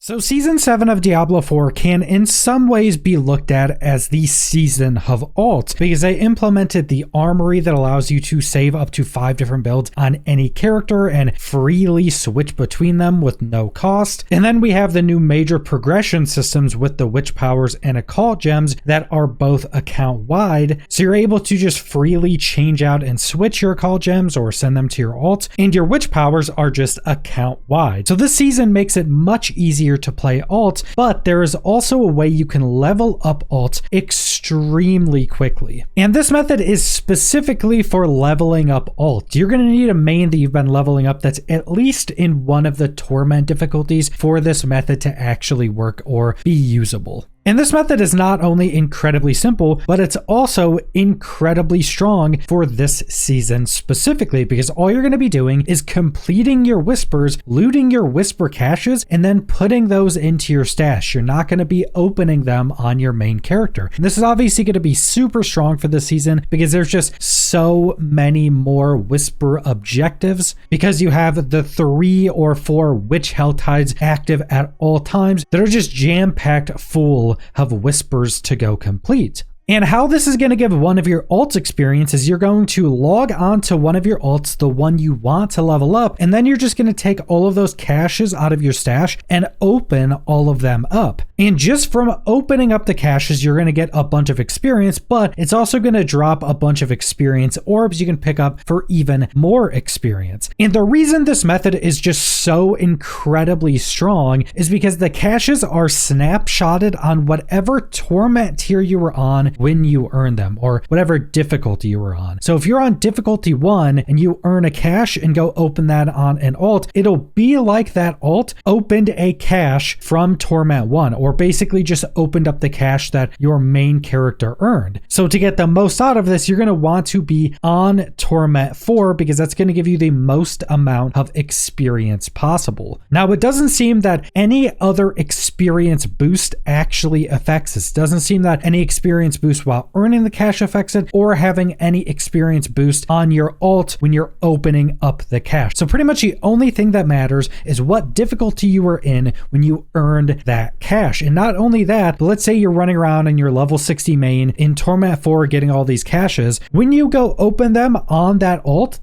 So Season 7 of Diablo 4 can in some ways be looked at as the season of alts, because they implemented the armory that allows you to save up to 5 different builds on any character and freely switch between them with no cost. And then we have the new major progression systems with the witch powers and occult gems that are both account wide. So you're able to just freely change out and switch your occult gems or send them to your alt, and your witch powers are just account wide. So this season makes it much easier to play alt, but there is also a way you can level up alt extremely quickly. And this method is specifically for leveling up alt. You're going to need a main that you've been leveling up that's at least in one of the torment difficulties for this method to actually work or be usable. And this method is not only incredibly simple, but it's also incredibly strong for this season specifically, because all you're going to be doing is completing your whispers, looting your whisper caches, and then putting those into your stash. You're not going to be opening them on your main character. And this is obviously going to be super strong for this season because there's just so many more whisper objectives, because you have the 3 or 4 witch hell tides active at all times that are just jam-packed full of whispers to go complete. And how this is going to give one of your alts experience is you're going to log on to one of your alts, the one you want to level up, and then you're just going to take all of those caches out of your stash and open all of them up. And just from opening up the caches, you're going to get a bunch of experience, but it's also going to drop a bunch of experience orbs you can pick up for even more experience. And the reason this method is just so incredibly strong is because the caches are snapshotted on whatever torment tier you were on when you earn them, or whatever difficulty you were on. So if you're on difficulty 1 and you earn a cache and go open that on an alt, it'll be like that alt opened a cache from Torment 1, or basically just opened up the cache that your main character earned. So to get the most out of this, you're going to want to be on Torment 4, because that's going to give you the most amount of experience possible. Now, it doesn't seem that any other experience boost actually affects this. It doesn't seem that any experience boost while earning the cache affects it, or having any experience boost on your alt when you're opening up the cache. So pretty much the only thing that matters is what difficulty you were in when you earned that cache. And not only that, but let's say you're running around in your level 60 main in Torment 4 getting all these caches. When you go open them on that alt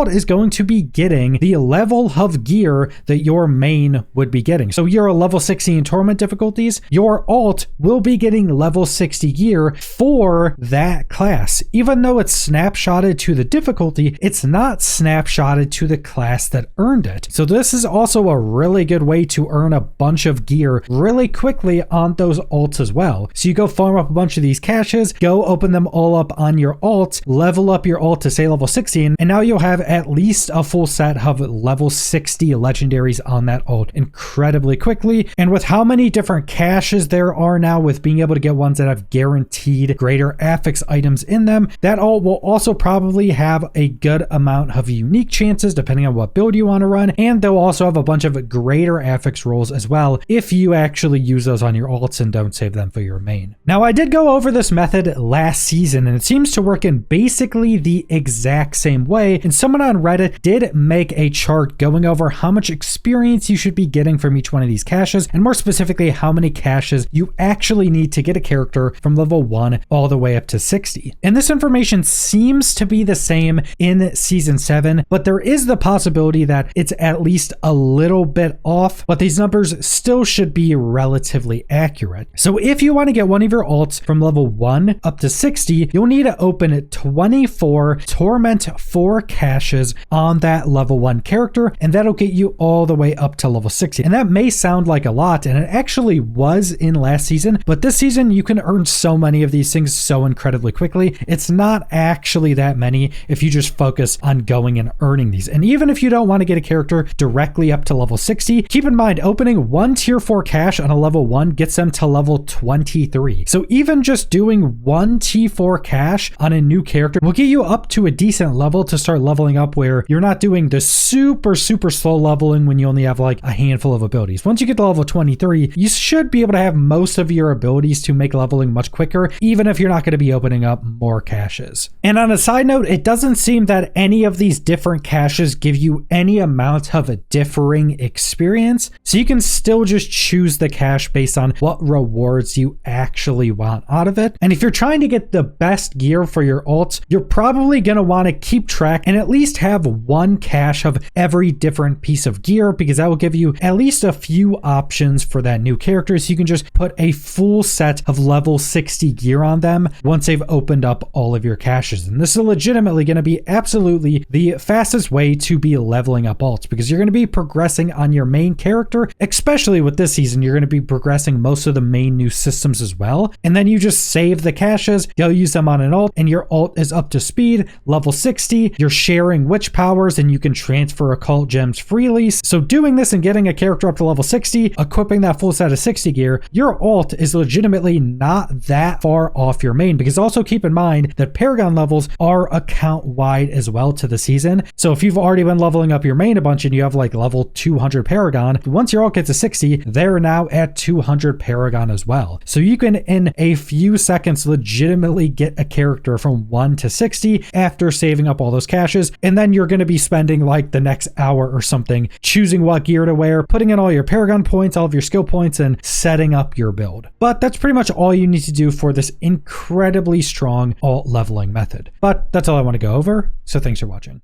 is going to be getting the level of gear that your main would be getting. So you're a level 60 in Torment difficulties, your alt will be getting level 60 gear for that class. Even though it's snapshotted to the difficulty, it's not snapshotted to the class that earned it. So this is also a really good way to earn a bunch of gear really quickly on those alts as well. So you go farm up a bunch of these caches, go open them all up on your alt, level up your alt to say level 16, and now you'll have at least a full set of level 60 legendaries on that alt incredibly quickly. And with how many different caches there are now, with being able to get ones that have guaranteed greater affix items in them, that alt will also probably have a good amount of unique chances depending on what build you want to run, and they'll also have a bunch of greater affix rolls as well if you actually use those on your alts and don't save them for your main. Now, I did go over this method last season, and it seems to work in basically the exact same way, and someone on Reddit did make a chart going over how much experience you should be getting from each one of these caches, and more specifically how many caches you actually need to get a character from level 1 all the way up to 60. And this information seems to be the same in season 7, but there is the possibility that it's at least a little bit off, but these numbers still should be relatively accurate. So if you want to get one of your alts from level 1 up to 60, you'll need to open 24 Torment 4 caches on that level 1 character, and that'll get you all the way up to level 60. And that may sound like a lot, and it actually was in last season, but this season you can earn so many of these things so incredibly quickly. It's not actually that many if you just focus on going and earning these. And even if you don't want to get a character directly up to level 60, keep in mind opening one tier 4 cache on a level 1 gets them to level 23. So even just doing one T4 cache on a new character will get you up to a decent level to start leveling up, where you're not doing the super slow leveling when you only have like a handful of abilities. Once you get to level 23, you should be able to have most of your abilities to make leveling much quicker, even if you're not going to be opening up more caches. And on a side note, it doesn't seem that any of these different caches give you any amount of a differing experience, so you can still just choose the cache based on what rewards you actually want out of it. And if you're trying to get the best gear for your ults, you're probably going to want to keep track and at least have one cache of every different piece of gear, because that will give you at least a few options for that new character, so you can just put a full set of level 60 gear on them once they've opened up all of your caches. And this is legitimately going to be absolutely the fastest way to be leveling up ults, because you're going to be progressing on your main character, especially with this season. You're going to be progressing most of the main new systems as well, and then you just save the caches, you'll use them on an ult, and your ult is up to speed, level 60, you're sharing witch powers, and you can transfer occult gems freely. So doing this and getting a character up to level 60, equipping that full set of 60 gear, your ult is legitimately not that far off your main, because also keep in mind that Paragon levels are account wide as well to the season. So if you've already been leveling up your main a bunch and you have like level 200 Paragon, once your ult gets to 60, they're now at 200 Paragon as well. So you can in a few seconds legitimately get a character from 1 to 60 after saving up all those caches, and then you're going to be spending like the next hour or something choosing what gear to wear, putting in all your Paragon points, all of your skill points, and setting up your build. But that's pretty much all you need to do for this incredibly strong alt leveling method. But that's all I want to go over, so thanks for watching.